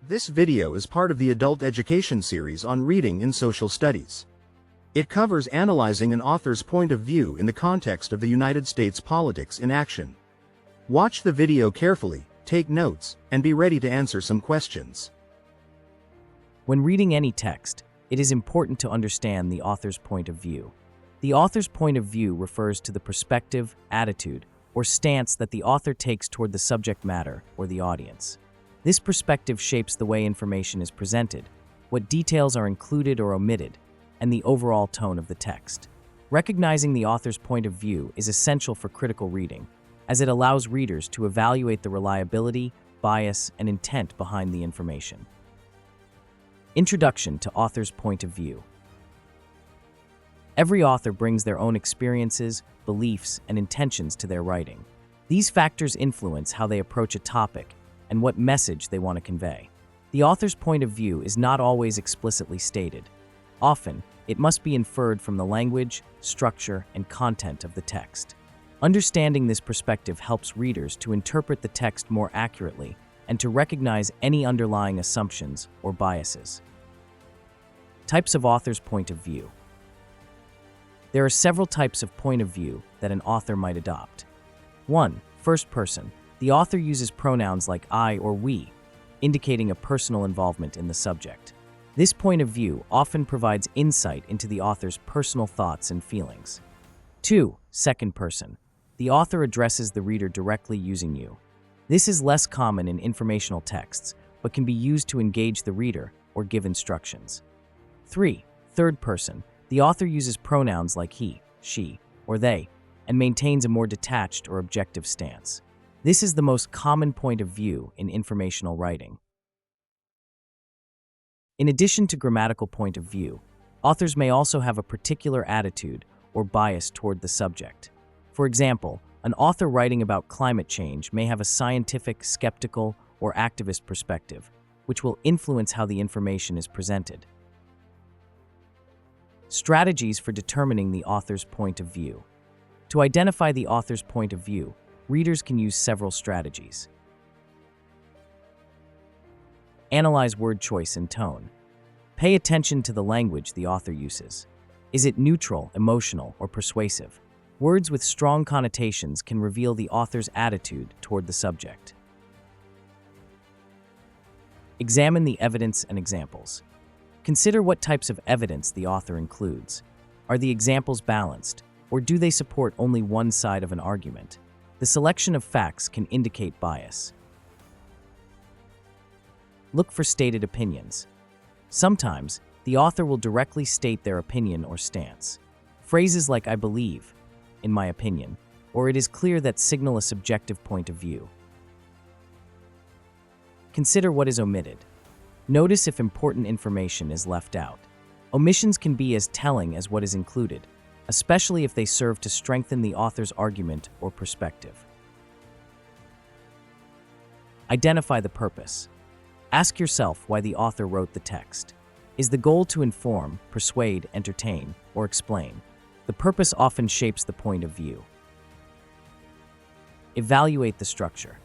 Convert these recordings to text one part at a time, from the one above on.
This video is part of the adult education series on reading in social studies. It covers analyzing an author's point of view in the context of the United States politics in action. Watch the video carefully, take notes, and be ready to answer some questions. When reading any text, it is important to understand the author's point of view. The author's point of view refers to the perspective, attitude, or stance that the author takes toward the subject matter or the audience. This perspective shapes the way information is presented, what details are included or omitted, and the overall tone of the text. Recognizing the author's point of view is essential for critical reading, as it allows readers to evaluate the reliability, bias, and intent behind the information. Introduction to author's point of view. Every author brings their own experiences, beliefs, and intentions to their writing. These factors influence how they approach a topic and what message they want to convey. The author's point of view is not always explicitly stated. Often, it must be inferred from the language, structure, and content of the text. Understanding this perspective helps readers to interpret the text more accurately and to recognize any underlying assumptions or biases. Types of author's point of view. There are several types of point of view that an author might adopt. 1. First person. The author uses pronouns like I or we, indicating a personal involvement in the subject. This point of view often provides insight into the author's personal thoughts and feelings. 2. Second person. The author addresses the reader directly using you. This is less common in informational texts, but can be used to engage the reader or give instructions. 3. Third person. The author uses pronouns like he, she, or they, and maintains a more detached or objective stance. This is the most common point of view in informational writing. In addition to grammatical point of view, authors may also have a particular attitude or bias toward the subject. For example, an author writing about climate change may have a scientific, skeptical, or activist perspective, which will influence how the information is presented. Strategies for determining the author's point of view. To identify the author's point of view, readers can use several strategies. Analyze word choice and tone. Pay attention to the language the author uses. Is it neutral, emotional, or persuasive? Words with strong connotations can reveal the author's attitude toward the subject. Examine the evidence and examples. Consider what types of evidence the author includes. Are the examples balanced, or do they support only one side of an argument? The selection of facts can indicate bias. Look for stated opinions. Sometimes, the author will directly state their opinion or stance. Phrases like "I believe," "in my opinion," or "it is clear that" signal a subjective point of view. Consider what is omitted. Notice if important information is left out. Omissions can be as telling as what is included, especially if they serve to strengthen the author's argument or perspective. Identify the purpose. Ask yourself why the author wrote the text. Is the goal to inform, persuade, entertain, or explain? The purpose often shapes the point of view. Evaluate the structure.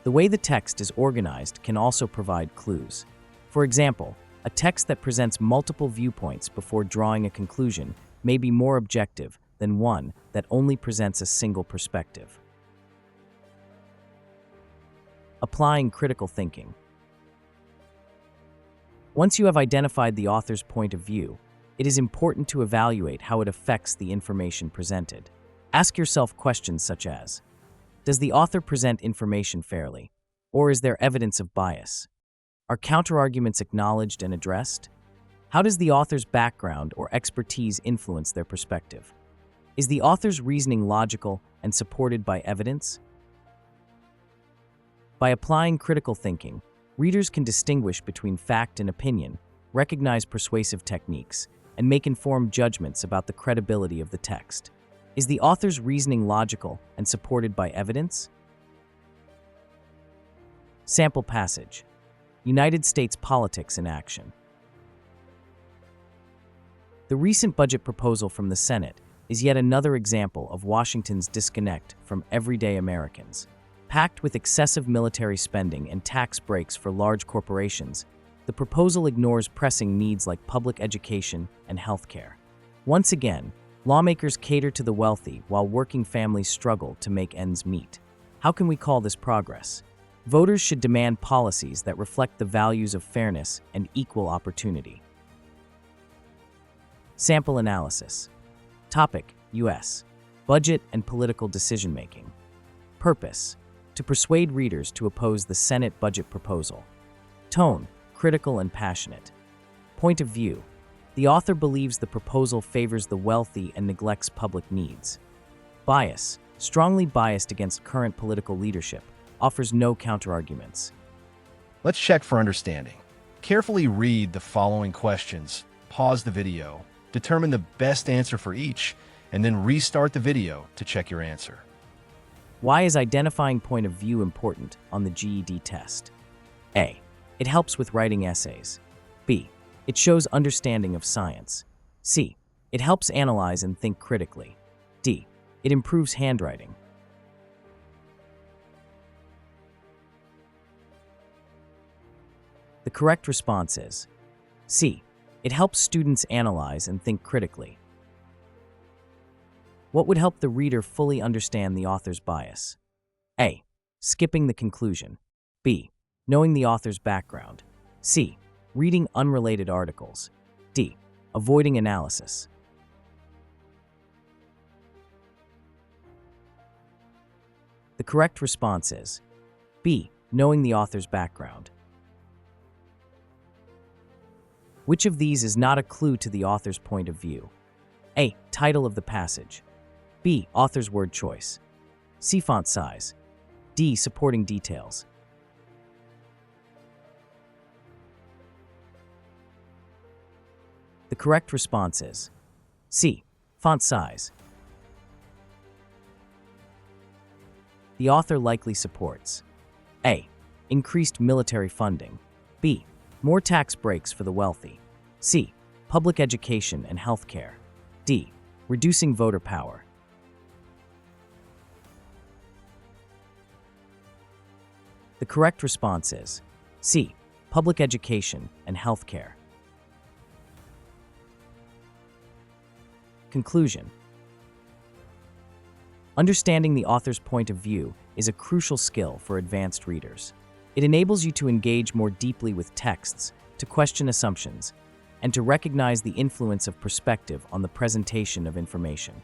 The way the text is organized can also provide clues. For example, a text that presents multiple viewpoints before drawing a conclusion may be more objective than one that only presents a single perspective. Applying critical thinking. Once you have identified the author's point of view, it is important to evaluate how it affects the information presented. Ask yourself questions such as, does the author present information fairly, or is there evidence of bias? Are counterarguments acknowledged and addressed? How does the author's background or expertise influence their perspective? Is the author's reasoning logical and supported by evidence? By applying critical thinking, readers can distinguish between fact and opinion, recognize persuasive techniques, and make informed judgments about the credibility of the text. Is the author's reasoning logical and supported by evidence? Sample passage. United States politics in action. The recent budget proposal from the Senate is yet another example of Washington's disconnect from everyday Americans. Packed with excessive military spending and tax breaks for large corporations, the proposal ignores pressing needs like public education and healthcare. Once again, lawmakers cater to the wealthy while working families struggle to make ends meet. How can we call this progress? Voters should demand policies that reflect the values of fairness and equal opportunity. Sample analysis. Topic: U.S. Budget and political decision-making. Purpose: to persuade readers to oppose the Senate budget proposal. Tone: critical and passionate. Point of view: the author believes the proposal favors the wealthy and neglects public needs. Bias: strongly biased against current political leadership, offers no counterarguments. Let's check for understanding. Carefully read the following questions, pause the video, determine the best answer for each, and then restart the video to check your answer. Why is identifying point of view important on the GED test? A. It helps with writing essays. B. It shows understanding of science. C. It helps analyze and think critically. D. It improves handwriting. The correct response is C. It helps students analyze and think critically. What would help the reader fully understand the author's bias? A. Skipping the conclusion. B. Knowing the author's background. C. Reading unrelated articles. D. Avoiding analysis. The correct response is B. Knowing the author's background. Which of these is not a clue to the author's point of view? A. Title of the passage. B. Author's word choice. C. Font size. D. Supporting details. The correct response is C. Font size. The author likely supports A. Increased military funding. B. More tax breaks for the wealthy. C. Public education and healthcare. D. Reducing voter power. The correct response is C. Public education and healthcare. Conclusion. Understanding the author's point of view is a crucial skill for advanced readers. It enables you to engage more deeply with texts, to question assumptions, and to recognize the influence of perspective on the presentation of information.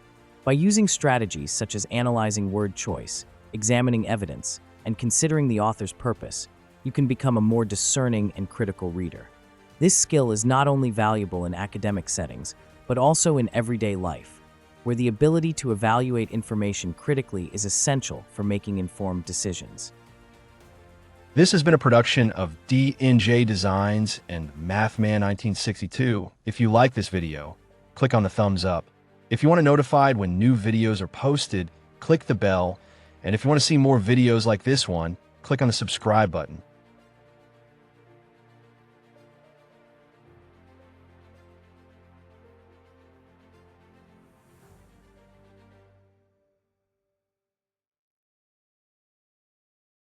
By using strategies such as analyzing word choice, examining evidence, and considering the author's purpose, you can become a more discerning and critical reader. This skill is not only valuable in academic settings, but also in everyday life, where the ability to evaluate information critically is essential for making informed decisions. This has been a production of D&J Designs and MathMan 1962. If you like this video, click on the thumbs up. If you want to be notified when new videos are posted, click the bell. And if you want to see more videos like this one, click on the subscribe button.